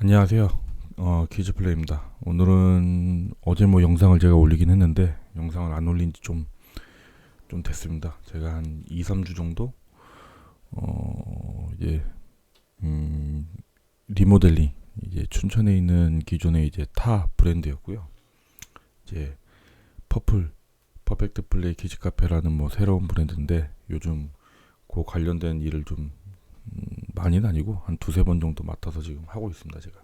안녕하세요. 키즈플레이입니다. 오늘은 어제 뭐 영상을 제가 올리긴 했는데 영상을 안 올린 지 좀 됐습니다. 제가 한 2, 3주 정도 이제 리모델링 이제 춘천에 있는 기존의 이제 타 브랜드였고요. 이제 퍼플 퍼펙트 플레이 키즈 카페라는 뭐 새로운 브랜드인데 요즘 그 관련된 일을 좀 많이는 아니고 한 두세 번 정도 맡아서 지금 하고 있습니다. 제가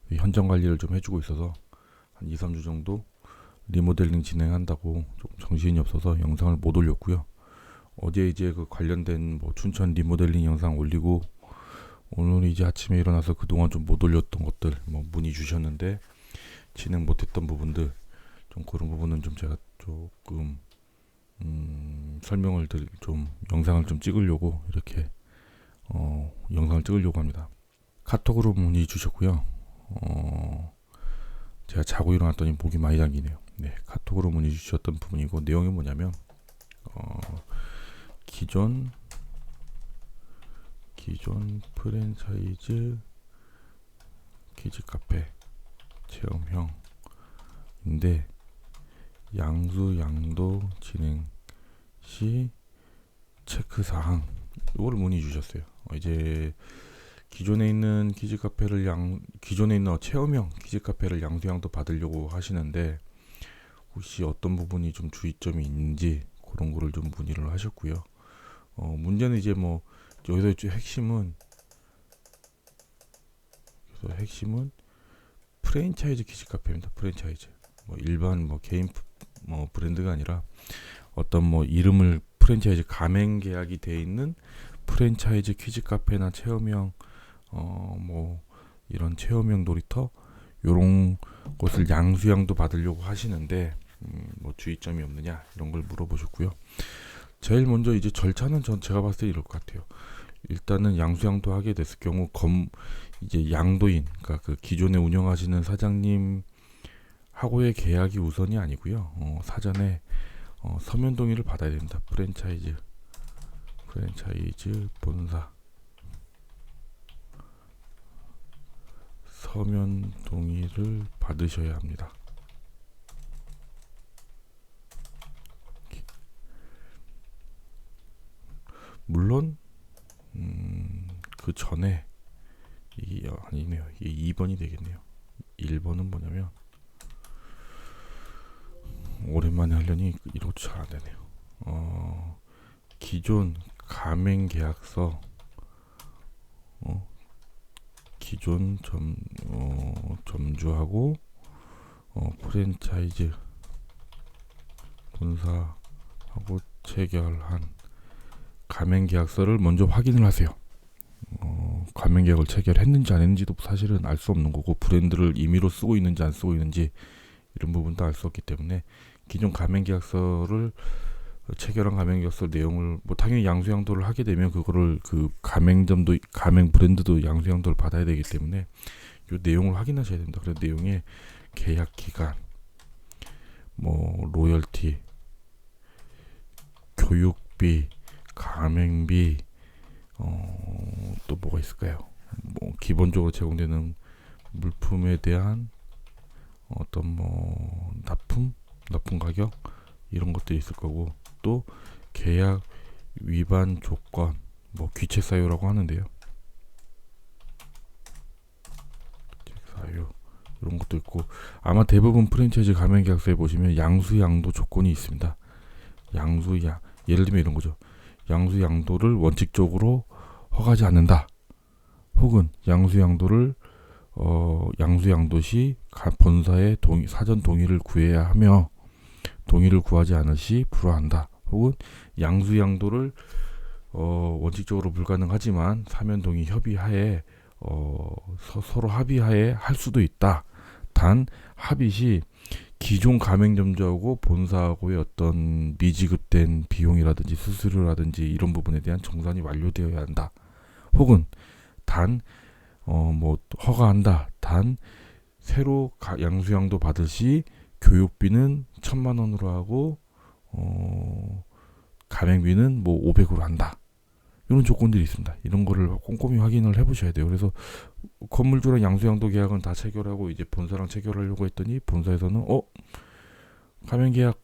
이 현장 관리를 좀 해주고 있어서 한 2, 3주 정도 리모델링 진행한다고 좀 정신이 없어서 영상을 못 올렸고요. 어제 이제 그 관련된 뭐 춘천 리모델링 영상 올리고 오늘 이제 아침에 일어나서 그동안 좀 못 올렸던 것들 뭐 문의 주셨는데 진행 못했던 부분들 좀 그런 부분은 좀 제가 조금 설명을 좀 영상을 좀 찍으려고 이렇게 영상을 찍으려고 합니다. 카톡으로 문의 주셨고요. 제가 자고 일어났더니 목이 많이 잠기네요. 네, 카톡으로 문의 주셨던 부분이고 내용이 뭐냐면 기존 프랜차이즈 키즈 카페 체험형인데 양수 양도 진행 시 체크 사항 이걸 문의 주셨어요. 이제 기존에 있는 기존에 있는 체험형 키즈 카페를 양수양도 받으려고 하시는데 혹시 어떤 부분이 좀 주의점이 있는지 그런 거를 좀 문의를 하셨고요. 문제는 이제 뭐 여기서 핵심은 프랜차이즈 키즈 카페입니다. 프랜차이즈 뭐 일반 뭐 개인 뭐 브랜드가 아니라 어떤 뭐 이름을 프랜차이즈 가맹 계약이 돼 있는 프랜차이즈 키즈 카페나 체험형 뭐 이런 체험형 놀이터 요런 것을 양수양도 받으려고 하시는데 뭐 주의점이 없느냐 이런 걸 물어보셨고요. 제일 먼저 이제 절차는 제가 봤을 때 이럴 것 같아요. 일단은 양수양도 하게 됐을 경우 이제 양도인 그러니까 그 기존에 운영하시는 사장님 하고의 계약이 우선이 아니고요. 사전에 서면 동의를 받아야 됩니다. 프랜차이즈 본사 서면 동의를 받으셔야 합니다. 물론 그 전에 아니네요. 이게 2번이 되겠네요. 1번은 뭐냐면 오랜만에 하려니 이것도 잘 안 되네요. 기존 가맹 계약서 기존 점주하고 프랜차이즈 본사하고 체결한 가맹 계약서를 먼저 확인을 하세요. 가맹 계약을 체결했는지 안 했는지도 사실은 알 수 없는 거고 브랜드를 임의로 쓰고 있는지 안 쓰고 있는지 이런 부분도 알 수 없기 때문에 기존 가맹 계약서를 체결한 가맹 계약서 내용을 뭐 당연히 양수양도를 하게 되면 그거를 그 가맹 브랜드도 양수양도를 받아야 되기 때문에 이 내용을 확인하셔야 됩니다. 그래서 내용에 계약 기간, 뭐 로열티, 교육비, 가맹비, 또 뭐가 있을까요? 뭐 기본적으로 제공되는 물품에 대한 어떤 뭐 납품 가격 이런 것들이 있을 거고 또 계약 위반 조건 뭐 귀책 사유라고 하는데요. 귀책 사유 이런 것도 있고 아마 대부분 프랜차이즈 가맹 계약서에 보시면 양수 양도 조건이 있습니다. 예를 들면 이런 거죠. 양수 양도를 원칙적으로 허가하지 않는다. 혹은 양수 양도를 양수 양도 시 본사의 사전 동의를 구해야 하며 동의를 구하지 않을 시 불허한다. 혹은 양수 양도를 원칙적으로 불가능하지만 사면 동의 협의하에 서로 합의하에 할 수도 있다. 단 합의 시 기존 가맹점주하고 본사하고의 어떤 미지급된 비용이라든지 수수료라든지 이런 부분에 대한 정산이 완료되어야 한다. 혹은 단 뭐 허가한다. 단 새로 양수양도 받을 시 교육비는 1,000만 원으로 하고 가맹비는 뭐 500으로 한다. 이런 조건들이 있습니다. 이런 거를 꼼꼼히 확인을 해보셔야 돼요. 그래서 건물주랑 양수양도 계약은 다 체결하고 이제 본사랑 체결하려고 했더니 본사에서는 가맹계약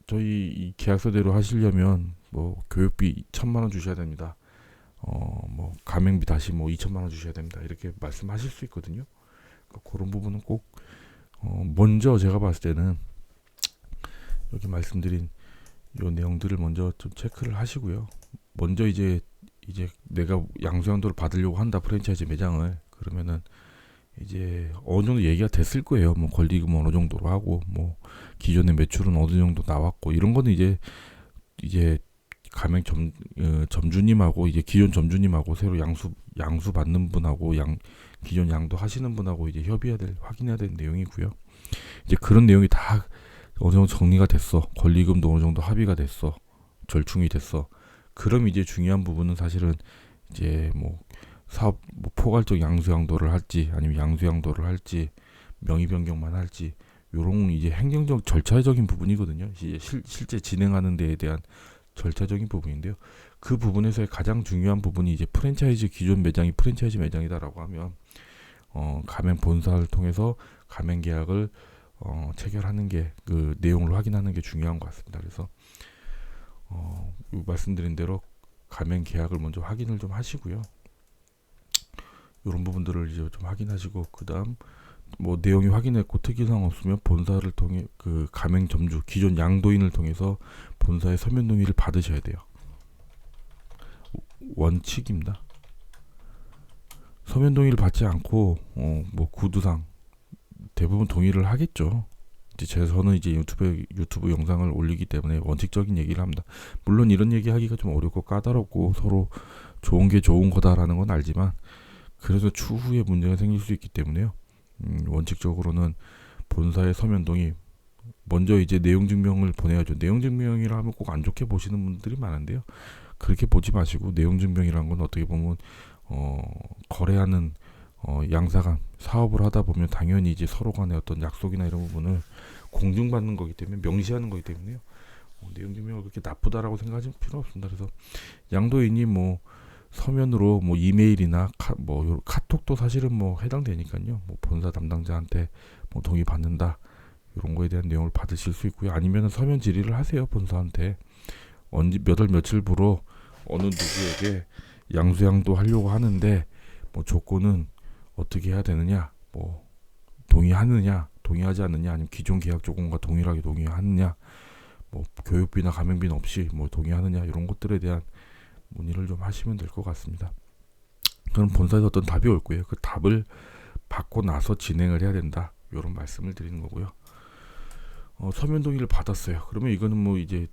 저희 이 계약서대로 하시려면 뭐 교육비 1,000만 원 주셔야 됩니다. 뭐 가맹비 다시 뭐 2천만 원 주셔야 됩니다. 이렇게 말씀하실 수 있거든요. 그러니까 그런 부분은 꼭 먼저 제가 봤을 때는 여기 말씀드린 요 내용들을 먼저 좀 체크를 하시고요. 먼저 이제 내가 양수양도를 받으려고 한다 프랜차이즈 매장을 그러면은 이제 어느 정도 얘기가 됐을 거예요. 뭐 권리금 어느 정도로 하고 뭐 기존의 매출은 어느 정도 나왔고 이런 거는 이제 가맹 점주님하고 이제 기존 점주님하고 새로 양수 받는 분하고 기존 양도 하시는 분하고 이제 확인해야 될 내용이고요. 이제 그런 내용이 다 어느 정도 정리가 됐어. 권리금도 어느 정도 합의가 됐어. 절충이 됐어. 그럼 이제 중요한 부분은 사실은 이제 뭐 사업 뭐 포괄적 양수양도를 할지 아니면 양수양도를 할지 명의 변경만 할지 요런 이제 행정적 절차적인 부분이거든요. 이제 실제 진행하는 데에 대한 절차적인 부분인데요. 그 부분에서의 가장 중요한 부분이 이제 프랜차이즈 기존 매장이 프랜차이즈 매장이다라고 하면 가맹 본사를 통해서 가맹 계약을 체결하는 게 그 내용을 확인하는 게 중요한 것 같습니다. 그래서 말씀드린 대로 가맹 계약을 먼저 확인을 좀 하시고요. 이런 부분들을 이제 좀 확인하시고 그다음 뭐 내용이 확인했고 특이사항 없으면 본사를 통해 그 가맹 점주 기존 양도인을 통해서 본사의 서면 동의를 받으셔야 돼요. 원칙입니다. 서면 동의를 받지 않고 뭐 구두상 대부분 동의를 하겠죠. 저는 이제 유튜브 영상을 올리기 때문에 원칙적인 얘기를 합니다. 물론 이런 얘기하기가 좀 어렵고 까다롭고 서로 좋은 게 좋은 거다라는 건 알지만 그래서 추후에 문제가 생길 수 있기 때문에요. 원칙적으로는 본사의 서면 동의 먼저 이제 내용 증명을 보내야죠. 내용 증명이라 하면 꼭 안 좋게 보시는 분들이 많은데요. 그렇게 보지 마시고 내용 증명이라는 건 어떻게 보면 거래하는 양사간 사업을 하다 보면 당연히 이제 서로 간의 어떤 약속이나 이런 부분을 공증받는 거기 때문에 명시하는 거기 때문에요. 내용 증명을 그렇게 나쁘다라고 생각하실 필요 없습니다. 그래서 양도인이 뭐 서면으로 뭐 이메일이나 카톡도 사실은 뭐 해당되니까요. 뭐 본사 담당자한테 뭐 동의 받는다 이런 거에 대한 내용을 받으실 수 있고요. 아니면 서면 질의를 하세요. 본사한테 몇 월 며칠부로 어느 누구에게 양수양도 하려고 하는데 뭐 조건은 어떻게 해야 되느냐, 뭐 동의하느냐, 동의하지 않느냐, 아니면 기존 계약 조건과 동일하게 동의하느냐, 뭐 교육비나 가맹비는 없이 뭐 동의하느냐 이런 것들에 대한 문의를 좀 하시면 될 것 같습니다. 그럼 본사에서 어떤 답이 올 거예요. 그 답을 받고 나서 진행을 해야 된다. 이런 말씀을 드리는 거고요. 서면 동의를 받았어요. 그러면 이거는 뭐 이제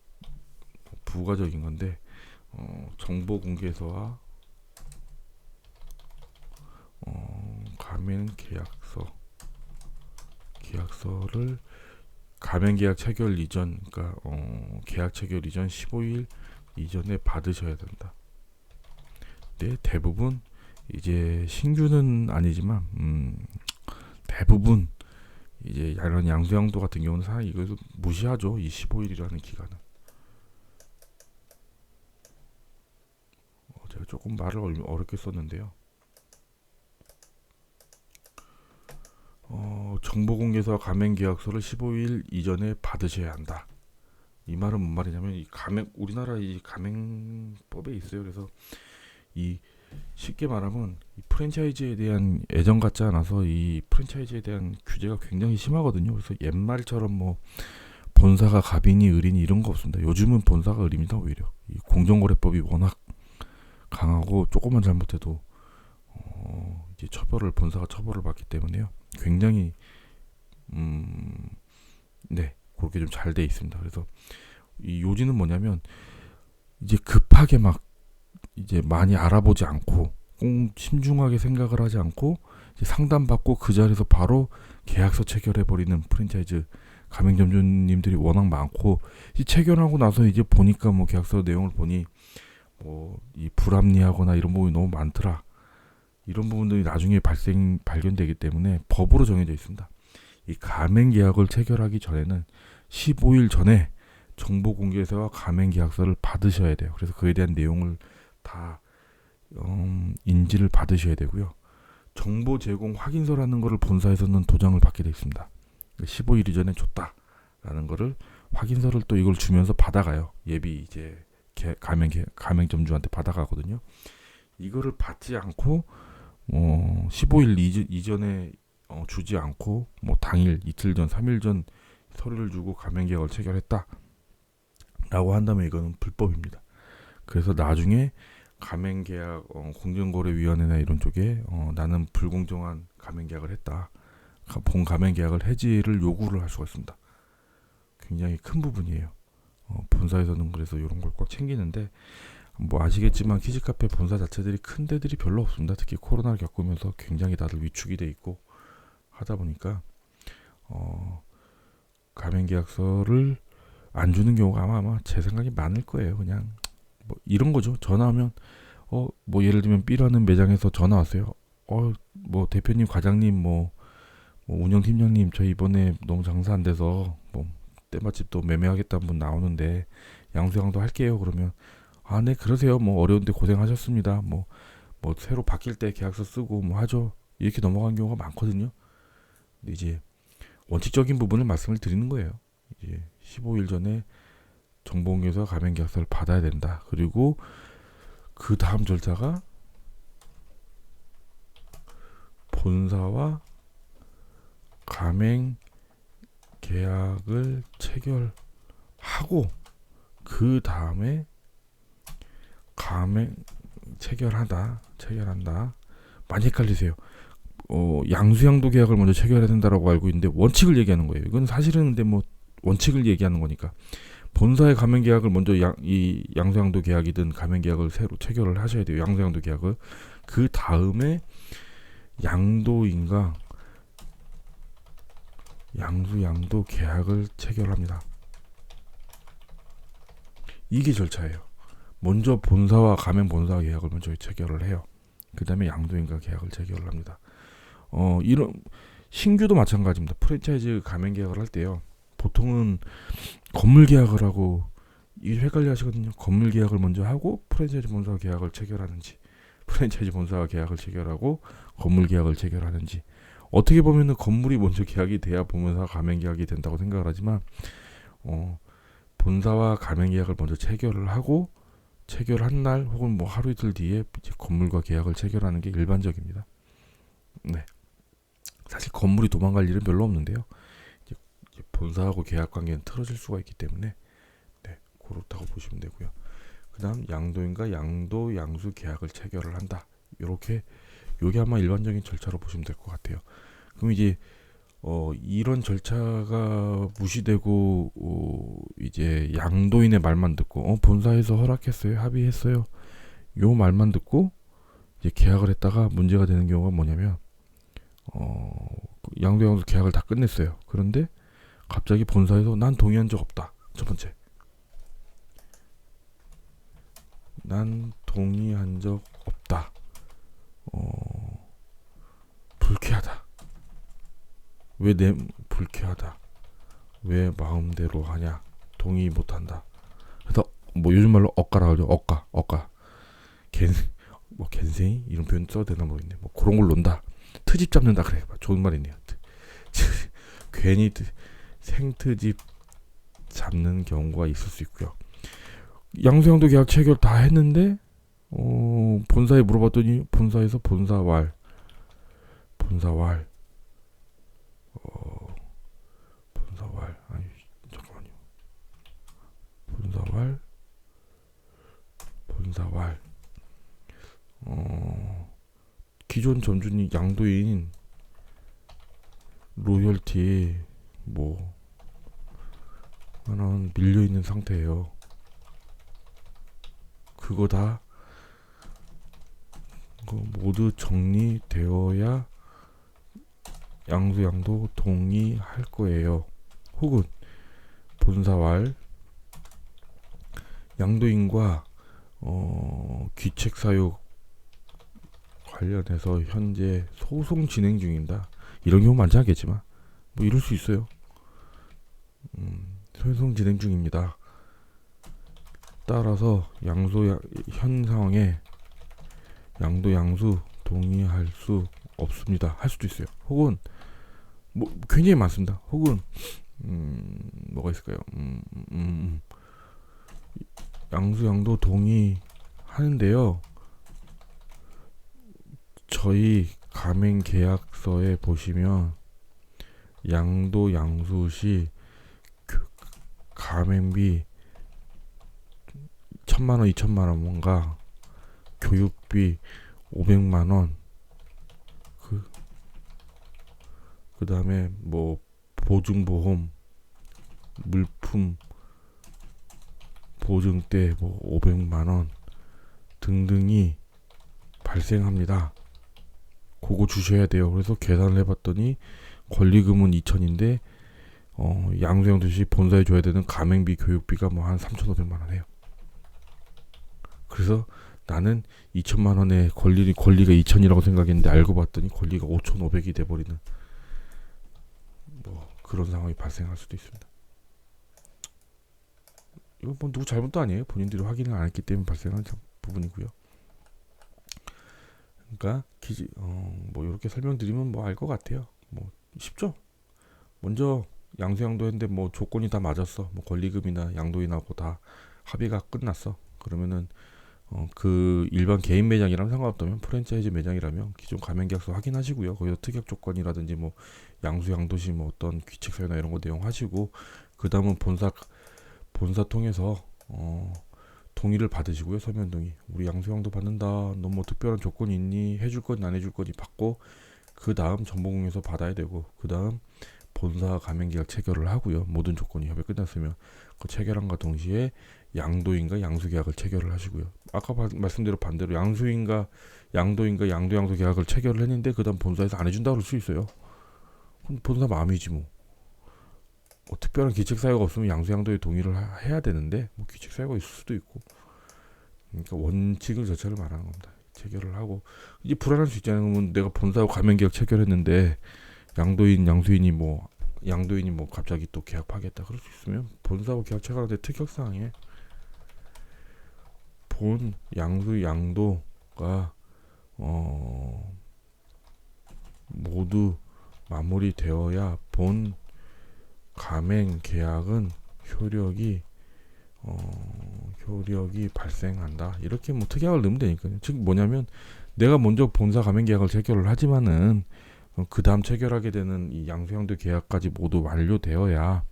부가적인 건데 정보 공개서와 가맹 계약서를 가맹 계약 체결 이전, 그러니까 계약 체결 이전 15일 이전에 받으셔야 된다. 네, 대부분 이제 신규는 아니지만 대부분 이제 이런 양수양도 같은 경우는 사실 이거 무시하죠. 이 15일이라는 기간은. 제가 조금 말을 어렵게 썼는데요. 정보공개서와 가맹계약서를 15일 이전에 받으셔야 한다. 이 말은 뭔 말이냐면 우리나라 이 가맹법에 있어요. 그래서 이 쉽게 말하면 이 프랜차이즈에 대한 애정 같지 않아서 이 프랜차이즈에 대한 규제가 굉장히 심하거든요. 그래서 옛말처럼 뭐 본사가 갑이니 을이니 이런 거 없습니다. 요즘은 본사가 을입니다. 오히려 이 공정거래법이 워낙 강하고 조금만 잘못해도 이제 본사가 처벌을 받기 때문에요. 굉장히 네, 그렇게 좀 잘 돼 있습니다. 그래서 이 요지는 뭐냐면 이제 급하게 막 이제 많이 알아보지 않고 꼭 심중하게 생각을 하지 않고 이제 상담받고 그 자리에서 바로 계약서 체결해 버리는 프랜차이즈 가맹점주님들이 워낙 많고 이 체결하고 나서 이제 보니까 뭐 계약서 내용을 보니 뭐 이 불합리하거나 이런 부분이 너무 많더라. 이런 부분들이 나중에 발견되기 때문에 법으로 정해져 있습니다. 이 가맹계약을 체결하기 전에는 15일 전에 정보공개서와 가맹계약서를 받으셔야 돼요. 그래서 그에 대한 내용을 다 인지를 받으셔야 되고요. 정보 제공 확인서라는 거를 본사에서는 도장을 받게 돼 있습니다. 15일 이전에 줬다라는 거를 확인서를 또 이걸 주면서 받아가요. 예비 이제 가맹점주한테 받아가거든요. 이거를 받지 않고 15일 이전에 주지 않고 뭐 당일, 이틀 전, 3일 전 서류를 주고 가맹계약을 체결했다라고 한다면 이거는 불법입니다. 그래서 나중에 가맹계약 공정거래위원회나 이런 쪽에 나는 불공정한 가맹계약을 했다. 본 가맹계약을 해지를 요구를 할 수가 있습니다. 굉장히 큰 부분이에요. 본사에서는 그래서 이런 걸 꼭 챙기는데 뭐 아시겠지만 키즈카페 본사 자체들이 큰 데들이 별로 없습니다. 특히 코로나를 겪으면서 굉장히 다들 위축이 돼 있고 하다 보니까 가맹계약서를 안 주는 경우가 아마 제 생각이 많을 거예요. 그냥 뭐 이런 거죠. 전화하면 뭐 예를 들면 B라는 매장에서 전화 왔어요. 뭐 대표님, 과장님, 뭐 운영팀장님, 저 이번에 너무 장사 안 돼서 뭐 때마침 또 매매하겠다는 분 나오는데 양수양도 할게요. 그러면 네 그러세요. 뭐 어려운데 고생하셨습니다. 뭐 새로 바뀔 때 계약서 쓰고 뭐 하죠. 이렇게 넘어간 경우가 많거든요. 근데 이제 원칙적인 부분을 말씀을 드리는 거예요. 이제 15일 전에 정보공개서 가맹계약서를 받아야 된다. 그리고 그 다음 절차가 본사와 가맹 계약을 체결하고 그 다음에 가맹 체결한다. 많이 헷갈리세요. 양수양도 계약을 먼저 체결해야 된다라고 알고 있는데 원칙을 얘기하는 거예요. 이건 사실은 근데 뭐 원칙을 얘기하는 거니까 본사의 가맹 계약을 먼저 이 양수양도 계약이든 가맹 계약을 새로 체결을 하셔야 돼요. 양수양도 계약을. 그 다음에 양도인과 양수양도 계약을 체결합니다. 이게 절차예요. 먼저 본사와 가맹 본사 계약을 먼저 체결을 해요. 그 다음에 양도인과 계약을 체결을 합니다. 이런 신규도 마찬가지입니다. 프랜차이즈 가맹 계약을 할 때요. 보통은 건물 계약을 하고 이 헷갈려 하시거든요. 건물 계약을 먼저 하고 프랜차이즈 본사 계약을 체결하는지, 프랜차이즈 본사와 계약을 체결하고 건물 계약을 체결하는지. 어떻게 보면은 건물이 먼저 계약이 돼야 본사와 가맹 계약이 된다고 생각을 하지만 본사와 가맹 계약을 먼저 체결을 하고 체결한 날 혹은 뭐 하루 이틀 뒤에 이제 건물과 계약을 체결하는 게 일반적입니다. 네. 사실 건물이 도망갈 일은 별로 없는데요. 이제 본사하고 계약 관계는 틀어질 수가 있기 때문에 네, 그렇다고 보시면 되고요. 그다음 양도인과 양수 계약을 체결을 한다. 요게 아마 일반적인 절차로 보시면 될 것 같아요. 그럼 이제 이런 절차가 무시되고 이제 양도인의 말만 듣고 본사에서 허락했어요, 합의했어요, 요 말만 듣고 이제 계약을 했다가 문제가 되는 경우가 뭐냐면 양수 계약을 다 끝냈어요. 그런데 갑자기 본사에서 난 동의한 적 없다. 첫 번째, 난 동의한 적 없다. 불쾌하다. 불쾌하다. 왜 마음대로 하냐? 동의 못한다. 그래서 뭐 요즘 말로 억가라 그러죠. 억가. 갠생이 이런 표현 써도 되나 모르겠네. 뭐 그런 걸 논다. 트집 잡는다 그래. 좋은 말이네요. 괜히 생트집 잡는 경우가 있을 수 있고요. 양수양도 계약 체결 다 했는데 본사에 물어봤더니 본사에서 본사왈 아니 잠깐만요. 본사왈 기존 점주님 양도인 로열티 뭐 하나는 밀려 있는 상태예요. 그거 다 모두 정리되어야 양수양도 동의할 거예요. 혹은 본사왈 양도인과 귀책 사유 관련해서 현재 소송 진행 중입니다. 이런 경우 많지 않겠지만 뭐 이럴 수 있어요. 소송 진행 중입니다. 따라서 현 상황에 양도 양수 동의할 수 없습니다. 할 수도 있어요. 혹은 뭐 굉장히 많습니다. 혹은 뭐가 있을까요? 양수 양도 동의하는데요. 저희 가맹 계약서에 보시면 양도 양수 시 가맹비 1,000만원, 2,000만원과 교육비 500만원, 그 다음에 뭐 보증보험, 물품 보증대 뭐 500만원 등등이 발생합니다. 그거 주셔야 돼요. 그래서 계산을 해봤더니 권리금은 2천인데 양수양도 시 본사에 줘야 되는 가맹비 교육비가 뭐 한 3,500만원 해요. 그래서 나는 2천만원의 권리가 2천이라고 생각했는데 알고 봤더니 권리가 5,500이 돼버리는 뭐 그런 상황이 발생할 수도 있습니다. 이건 뭐 누구 잘못도 아니에요. 본인들이 확인을 안 했기 때문에 발생한 부분이고요. 그러니까 뭐 이렇게 설명드리면 뭐 알 것 같아요. 뭐 쉽죠. 먼저 양수양도 했는데 뭐 조건이 다 맞았어. 뭐 권리금이나 양도인하고 다 합의가 끝났어. 그러면은 그 일반 개인 매장이랑 상관없다면 프랜차이즈 매장이라면 기존 가맹계약서 확인하시고요. 거기서 특약 조건이라든지 뭐 양수 양도시 뭐 어떤 규칙 사유나 이런 거 내용 하시고 그 다음은 본사 통해서 동의를 받으시고요. 서면 동의. 우리 양수양도 받는다. 너 뭐 특별한 조건이 있니? 해줄 거니 안 해줄 거니 받고 그 다음 정보공에서 받아야 되고 그 다음 본사 가맹계약 체결을 하고요. 모든 조건이 협의 끝났으면 그 체결함과 동시에 양도인과 양수계약을 체결을 하시고요. 아까 말씀드린 반대로 양수인과 양도인과 양수 계약을 체결을 했는데 그 다음 본사에서 안 해준다 그럴 수 있어요. 그럼 본사 마음이지 뭐. 특별한 규칙 사유가 없으면 양수양도에 동의를 해야 되는데 뭐 규칙 사유가 있을 수도 있고 그러니까 원칙을 자체를 말하는 겁니다. 체결을 하고 이제 불안할 수 있잖아요. 그러면 내가 본사하고 가맹계약 체결했는데 양수인이 뭐 갑자기 또 계약 파겠다 그럴 수 있으면 본사하고 계약 체결하는데 특약사항에 본 양수 양도가 모두 마무리되어야 본 가맹 계약은 효력이 발생한다. 이렇게 뭐 특약을 넣으면 되니까요. 즉 뭐냐면 내가 먼저 본사 가맹 계약을 체결을 하지만은 그 다음 체결하게 되는 이 양수양도 계약까지 모두 완료되어야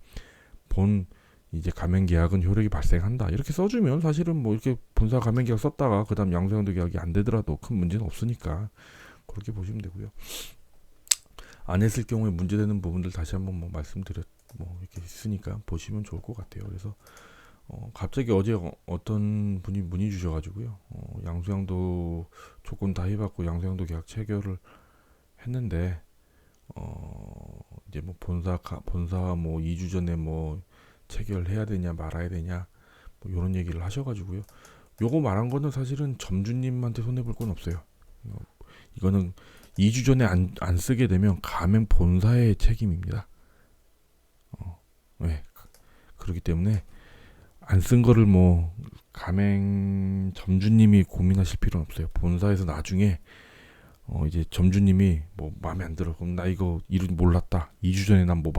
본 이제 가맹 계약은 효력이 발생한다. 이렇게 써주면 사실은 뭐 이렇게 본사 가맹 계약 썼다가 그 다음 양수양도 계약이 안 되더라도 큰 문제는 없으니까 그렇게 보시면 되고요. 안 했을 경우에 문제되는 부분들 다시 한번 뭐 말씀드렸 뭐 이렇게 있으니까 보시면 좋을 것 같아요. 그래서 갑자기 어제 어떤 분이 문의 주셔가지고요. 양수양도 조건 다 해봤고 양수양도 계약 체결을 했는데 이제 뭐 본사 뭐 2주 전에 뭐 체결해야 되냐 말아야 되냐 뭐 이런 얘기를 하셔가지고요. 요거 말한 거는 사실은 점주님한테 손해 볼 건 없어요. 이거는 2주 전에 안 쓰게 되면 가맹 본사의 책임입니다. 네. 그렇기 때문에 안 쓴 거를 뭐 가맹 점주님이 고민하실 필요는 없어요. 본사에서 나중에 이제 점주님이 뭐 마음에 안 들어. 그럼 나 이거 이름 몰랐다. 2주 전에 난 못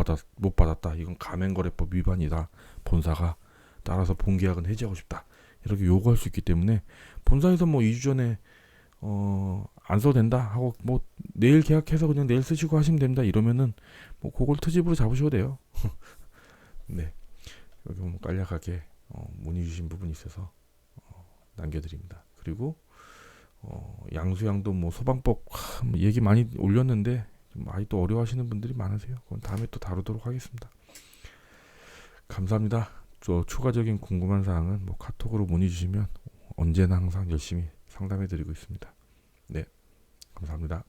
받았다. 이건 가맹거래법 위반이다. 본사가 따라서 본계약은 해지하고 싶다. 이렇게 요구할 수 있기 때문에 본사에서 뭐 2주 전에 안 써도 된다 하고 뭐 내일 계약해서 그냥 내일 쓰시고 하시면 됩니다. 이러면은 뭐 그걸 트집으로 잡으셔도 돼요. 네. 여기 뭐 간략하게 문의 주신 부분이 있어서 남겨드립니다. 그리고 양수양도 뭐 소방법 뭐 얘기 많이 올렸는데 좀 아직도 어려워하시는 분들이 많으세요. 그건 다음에 또 다루도록 하겠습니다. 감사합니다. 또 추가적인 궁금한 사항은 뭐 카톡으로 문의 주시면 언제나 항상 열심히 상담해 드리고 있습니다. 네, 감사합니다.